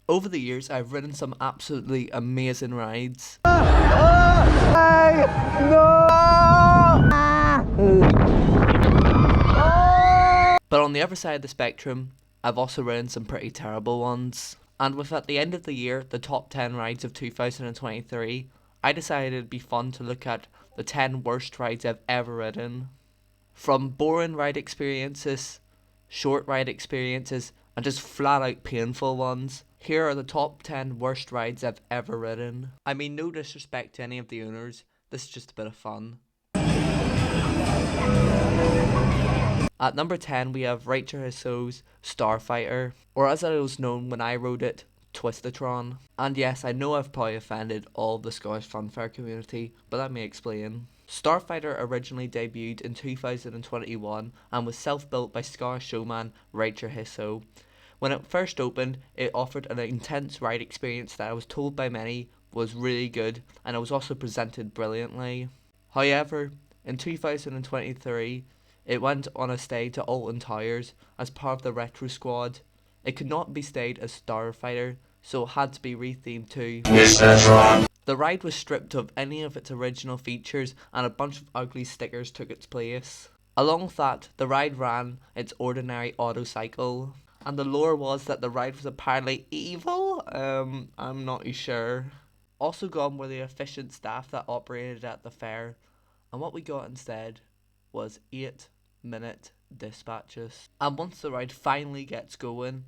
Over the years, I've ridden some absolutely amazing rides. But on the other side of the spectrum, I've also ridden some pretty terrible ones. And with at the end of the year, the top 10 rides of 2023, I decided it'd be fun to look at the 10 worst rides I've ever ridden. From boring ride experiences, short ride experiences, and just flat out painful ones, here are the top 10 worst rides I've ever ridden. I mean, no disrespect to any of the owners, this is just a bit of fun. At number 10, we have Rachel Hissow's Starfighter, or as it was known when I rode it, Twistatron. And yes, I know I've probably offended all of the Scottish Funfair community, but let me explain. Starfighter originally debuted in 2021 and was self-built by Scottish showman Rachel Hissow. When it first opened, it offered an intense ride experience that I was told by many was really good, and it was also presented brilliantly. However, in 2023, it went on a stay to Alton Towers as part of the Retro Squad. It could not be stayed as Starfighter, so it had to be rethemed to Twistatron. The ride was stripped of any of its original features and a bunch of ugly stickers took its place. Along with that, the ride ran its ordinary auto cycle. And the lore was that the ride was apparently evil? I'm not sure. Also gone were the efficient staff that operated at the fair, and what we got instead was 8-minute dispatches. And once the ride finally gets going,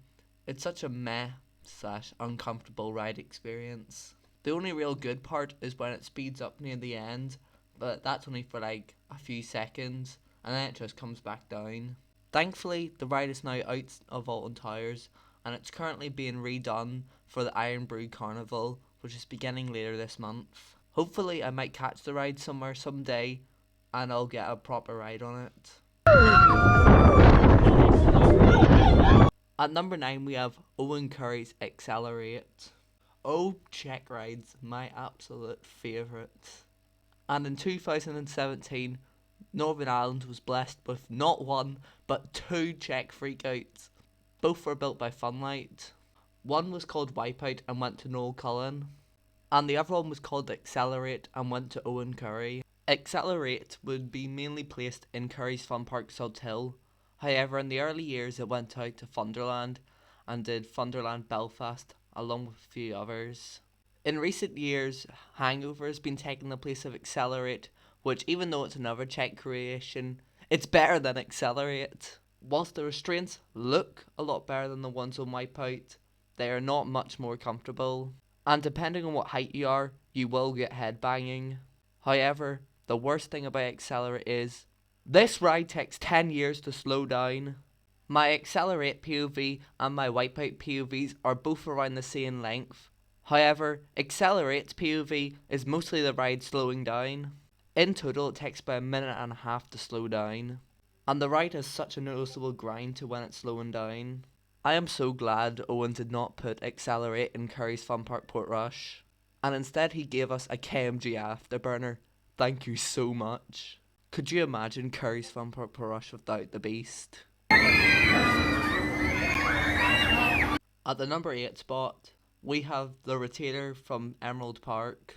it's such a meh / uncomfortable ride experience. The only real good part is when it speeds up near the end, but that's only for like a few seconds, and then it just comes back down. Thankfully, the ride is now out of Alton Towers, and it's currently being redone for the Iron Brew Carnival, which is beginning later this month. Hopefully I might catch the ride somewhere someday, and I'll get a proper ride on it. At number 9 we have Owen Curry's Accelerate. Oh, check rides, my absolute favourite. And in 2017, Northern Ireland was blessed with not one, but 2 Czech freakouts. Both were built by Funlight. One was called Wipeout and went to Noel Cullen, and the other one was called Accelerate and went to Owen Curry. Accelerate would be mainly placed in Curry's Fun Park Salt Hill. However, in the early years it went out to Thunderland and did Thunderland Belfast along with a few others. In recent years, Hangover has been taking the place of Accelerate, which even though it's another Czech creation, it's better than Accelerate. Whilst the restraints look a lot better than the ones on Wipeout, they are not much more comfortable. And depending on what height you are, you will get headbanging. However, the worst thing about Accelerate is, this ride takes 10 years to slow down. My Accelerate POV and my Wipeout POVs are both around the same length. However, Accelerate's POV is mostly the ride slowing down. In total, it takes about 1.5 minutes to slow down. And the ride has such a noticeable grind to when it's slowing down. I am so glad Owen did not put Accelerate in Curry's Fun Park Portrush, and instead he gave us a KMG Afterburner. Thank you so much. Could you imagine Curry's Fun Park Portrush without the beast? At the number 8 spot, we have the Rotator from Emerald Park.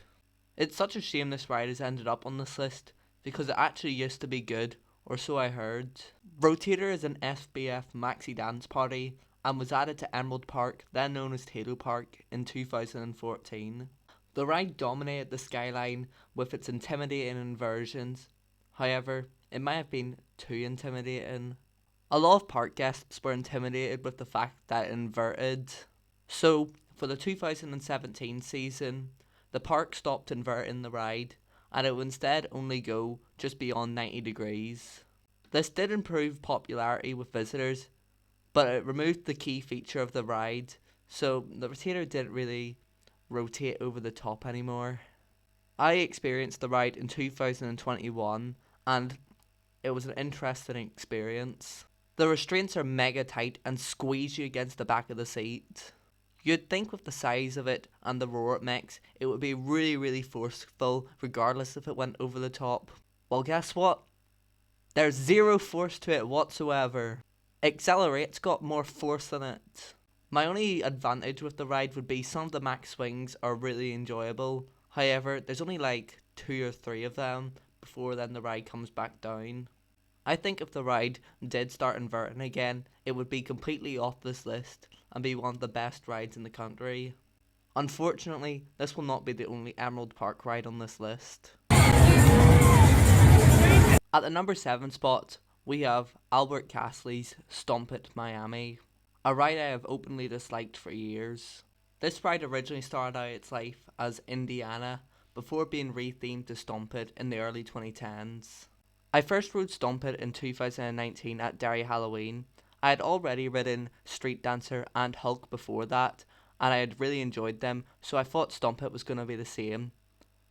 It's such a shame this ride has ended up on this list, because it actually used to be good, or so I heard. Rotator is an FBF maxi dance party, and was added to Emerald Park, then known as Tato Park, in 2014. The ride dominated the skyline with its intimidating inversions. However, it might have been too intimidating. A lot of park guests were intimidated with the fact that it inverted. So, for the 2017 season, the park stopped inverting the ride, and it would instead only go just beyond 90 degrees. This did improve popularity with visitors, but it removed the key feature of the ride, so the rotator didn't really rotate over the top anymore. I experienced the ride in 2021, and it was an interesting experience. The restraints are mega tight and squeeze you against the back of the seat. You'd think with the size of it and the roar it makes, it would be really forceful regardless if it went over the top. Well, guess what? There's zero force to it whatsoever. Accelerate's got more force than it. My only advantage with the ride would be some of the max swings are really enjoyable. However, there's only like 2 or 3 of them before then the ride comes back down. I think if the ride did start inverting again, it would be completely off this list and be one of the best rides in the country. Unfortunately, this will not be the only Emerald Park ride on this list. At the number 7 spot, we have Albert Casley's Stomp It Miami, a ride I have openly disliked for years. This ride originally started out its life as Indiana before being rethemed to Stomp It in the early 2010s. I first rode Stomp It in 2019 at Derry Halloween. I had already ridden Street Dancer and Hulk before that, and I had really enjoyed them, so I thought Stomp It was going to be the same.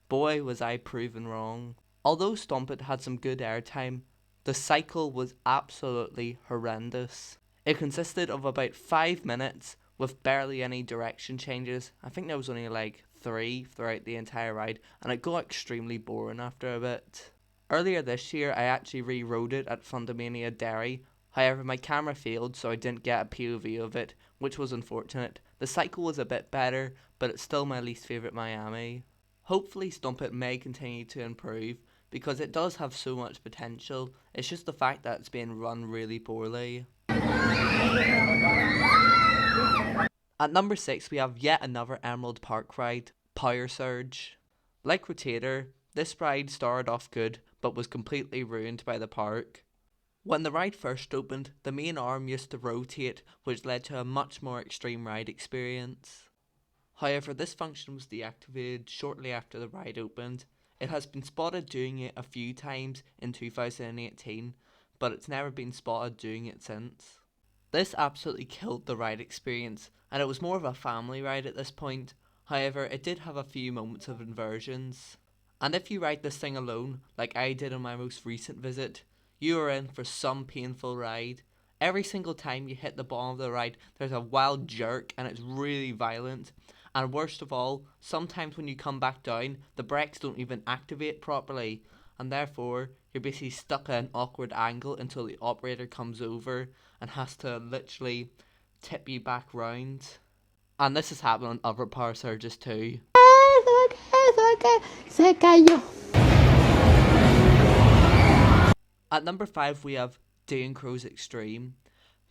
Boy, was I proven wrong. Although Stomp It had some good airtime, the cycle was absolutely horrendous. It consisted of about 5 minutes with barely any direction changes. I think there was only like 3 throughout the entire ride, and it got extremely boring after a bit. Earlier this year, I actually re-rode it at Fundamania Derry. However, my camera failed, so I didn't get a POV of it, which was unfortunate. The cycle was a bit better, but it's still my least favourite Miami. Hopefully Stomp It may continue to improve, because it does have so much potential. It's just the fact that it's being run really poorly. At number 6, we have yet another Emerald Park ride, Power Surge. Like Rotator, this ride started off good, but was completely ruined by the park. When the ride first opened, the main arm used to rotate, which led to a much more extreme ride experience. However, this function was deactivated shortly after the ride opened. It has been spotted doing it a few times in 2018, but it's never been spotted doing it since. This absolutely killed the ride experience, and it was more of a family ride at this point. However, it did have a few moments of inversions. And if you ride this thing alone, like I did on my most recent visit, you are in for some painful ride. Every single time you hit the bottom of the ride, there's a wild jerk and it's really violent. And worst of all, sometimes when you come back down, the brakes don't even activate properly, and therefore you're basically stuck at an awkward angle until the operator comes over and has to literally tip you back round. And this has happened on other power surges too. At number 5 we have Dane Crow's Extreme.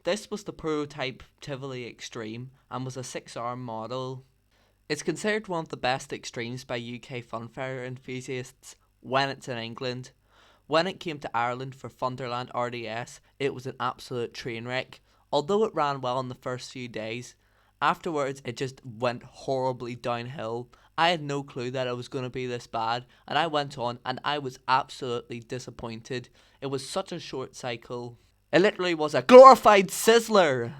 This was the prototype Tivoli Extreme and was a 6-arm model. It's considered one of the best extremes by UK funfair enthusiasts when it's in England. When it came to Ireland for Thunderland RDS, it was an absolute train wreck. Although it ran well in the first few days, afterwards it just went horribly downhill. I had no clue that it was going to be this bad, and I went on and I was absolutely disappointed. It was such a short cycle. It literally was a glorified sizzler.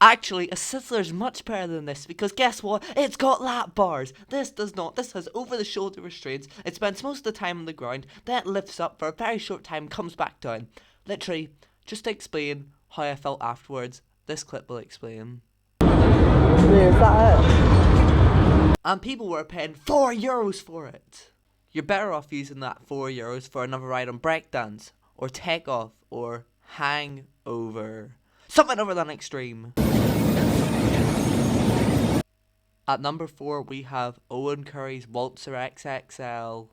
Actually, a Sizzler's much better than this because guess what? It's got lap bars. This does not. This has over-the-shoulder restraints. It spends most of the time on the ground, then it lifts up for a very short time, comes back down. Literally, just to explain how I felt afterwards, this clip will explain. Is that it? And people were paying €4 for it. You're better off using that €4 for another ride on breakdance, or takeoff, or hangover. Something other than extreme. At number 4 we have Owen Curry's Waltzer XXL.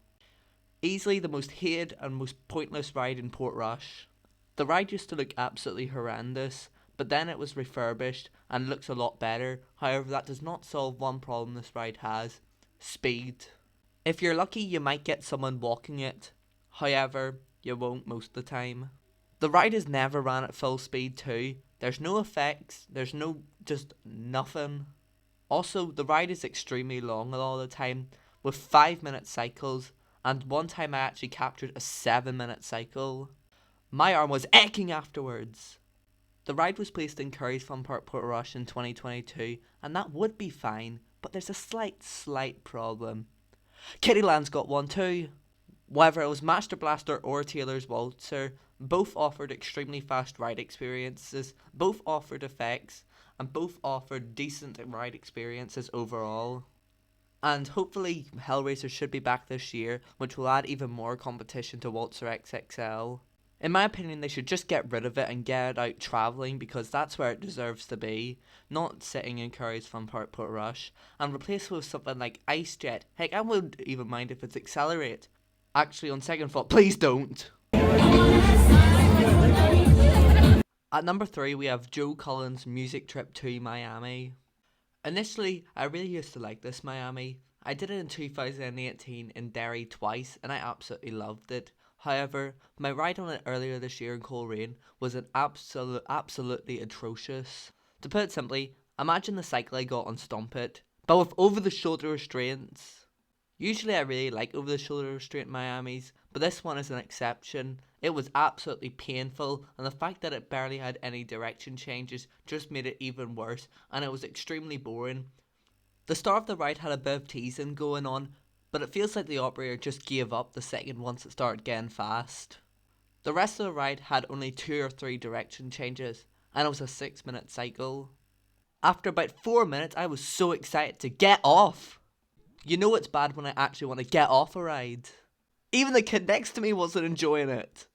Easily the most hated and most pointless ride in Portrush. The ride used to look absolutely horrendous, but then it was refurbished and looks a lot better. However, that does not solve one problem this ride has: speed. If you're lucky you might get someone walking it, however, you won't most of the time. The ride is never ran at full speed too. There's no effects, there's no just nothing. Also, the ride is extremely long all the time, with 5-minute cycles, and one time I actually captured a 7-minute cycle. My arm was aching afterwards. The ride was placed in Curry's Fun Park Portrush in 2022, and that would be fine, but there's a slight problem. Kittyland's got one too. Whether it was Master Blaster or Taylor's Waltzer, both offered extremely fast ride experiences, both offered effects, and both offered decent ride experiences overall. And hopefully Hellraiser should be back this year, which will add even more competition to Waltzer XXL. In my opinion, they should just get rid of it and get it out travelling because that's where it deserves to be, not sitting in Curry's Fun Park Portrush, and replace it with something like Ice Jet. Heck, I wouldn't even mind if it's Accelerate. Actually, on second thought, please don't. At number 3, we have Joe Cullen's Music Trip to Miami. Initially, I really used to like this Miami. I did it in 2018 in Derry twice, and I absolutely loved it. However, my ride on it earlier this year in Coleraine was absolutely atrocious. To put it simply, imagine the cycle I got on Stomp It, but with over-the-shoulder restraints. Usually I really like over-the-shoulder restraint Miamis, but this one is an exception. It was absolutely painful, and the fact that it barely had any direction changes just made it even worse, and it was extremely boring. The start of the ride had a bit of teasing going on, but it feels like the operator just gave up the second once it started getting fast. The rest of the ride had only 2 or 3 direction changes, and it was a 6-minute cycle. After about 4 minutes, I was so excited to get off. You know it's bad when I actually want to get off a ride. Even the kid next to me wasn't enjoying it.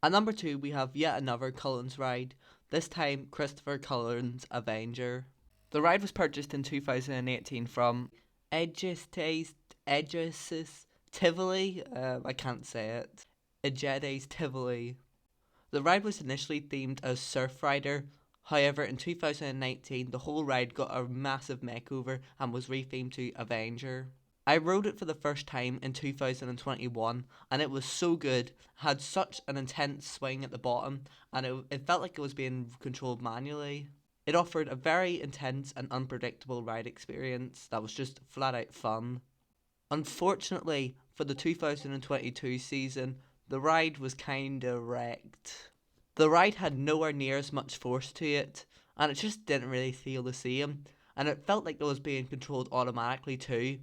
At number 2, we have yet another Cullen's ride, this time Christopher Cullen's Avenger. The ride was purchased in 2018 from Edges Tivoli, I can't say it, Egedes Tivoli. The ride was initially themed as Surf Rider, however in 2019 the whole ride got a massive makeover and was rethemed to Avenger. I rode it for the first time in 2021 and it was so good, had such an intense swing at the bottom and it felt like it was being controlled manually. It offered a very intense and unpredictable ride experience that was just flat out fun. Unfortunately for the 2022 season, the ride was kinda wrecked. The ride had nowhere near as much force to it and it just didn't really feel the same and it felt like it was being controlled automatically too.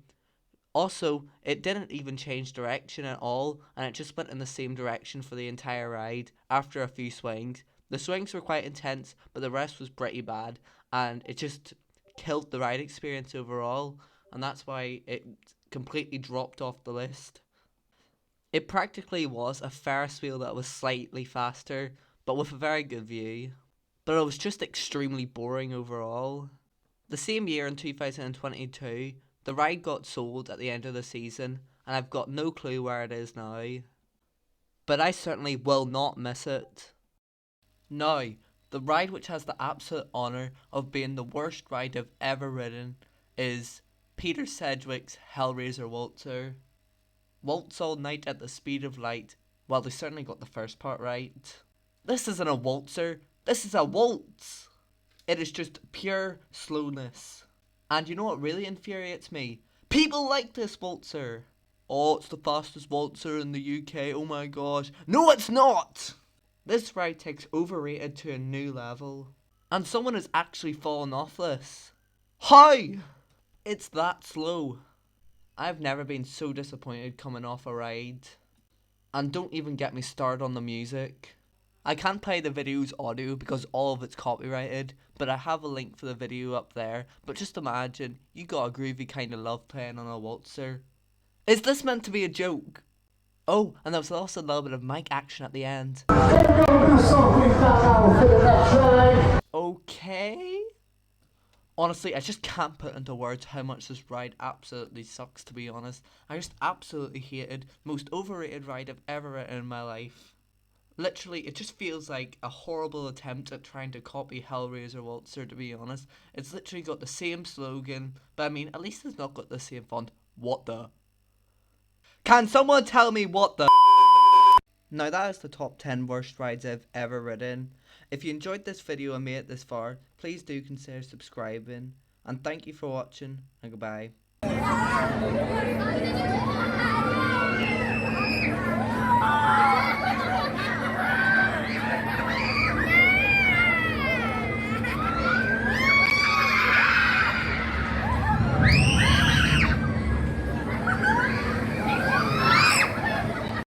Also, it didn't even change direction at all, and it just went in the same direction for the entire ride after a few swings. The swings were quite intense, but the rest was pretty bad, and it just killed the ride experience overall, and that's why it completely dropped off the list. It practically was a Ferris wheel that was slightly faster, but with a very good view. But it was just extremely boring overall. The same year in 2022, the ride got sold at the end of the season, and I've got no clue where it is now. But I certainly will not miss it. Now, the ride which has the absolute honour of being the worst ride I've ever ridden is Peter Sedgwick's Hellraiser Waltzer. Waltz all night at the speed of light. Well, they certainly got the first part right. This isn't a waltzer, this is a waltz! It is just pure slowness. And you know what really infuriates me? People like this waltzer. Oh, it's the fastest waltzer in the UK, oh my gosh. No, it's not! This ride takes overrated to a new level. And someone has actually fallen off this. How? It's that slow. I've never been so disappointed coming off a ride. And don't even get me started on the music. I can't play the video's audio because all of it's copyrighted, but I have a link for the video up there. But just imagine, you got a groovy kind of love playing on a waltzer. Is this meant to be a joke? Oh, and there was also a little bit of mic action at the end. Okay? Honestly, I just can't put into words how much this ride absolutely sucks, to be honest. I just absolutely hated the most overrated ride I've ever ridden in my life. Literally, it just feels like a horrible attempt at trying to copy Hellraiser Waltzer, to be honest. It's literally got the same slogan, but I mean, at least it's not got the same font. What the? Can someone tell me what the? Now that is the top 10 worst rides I've ever ridden. If you enjoyed this video and made it this far, please do consider subscribing. And thank you for watching, and goodbye.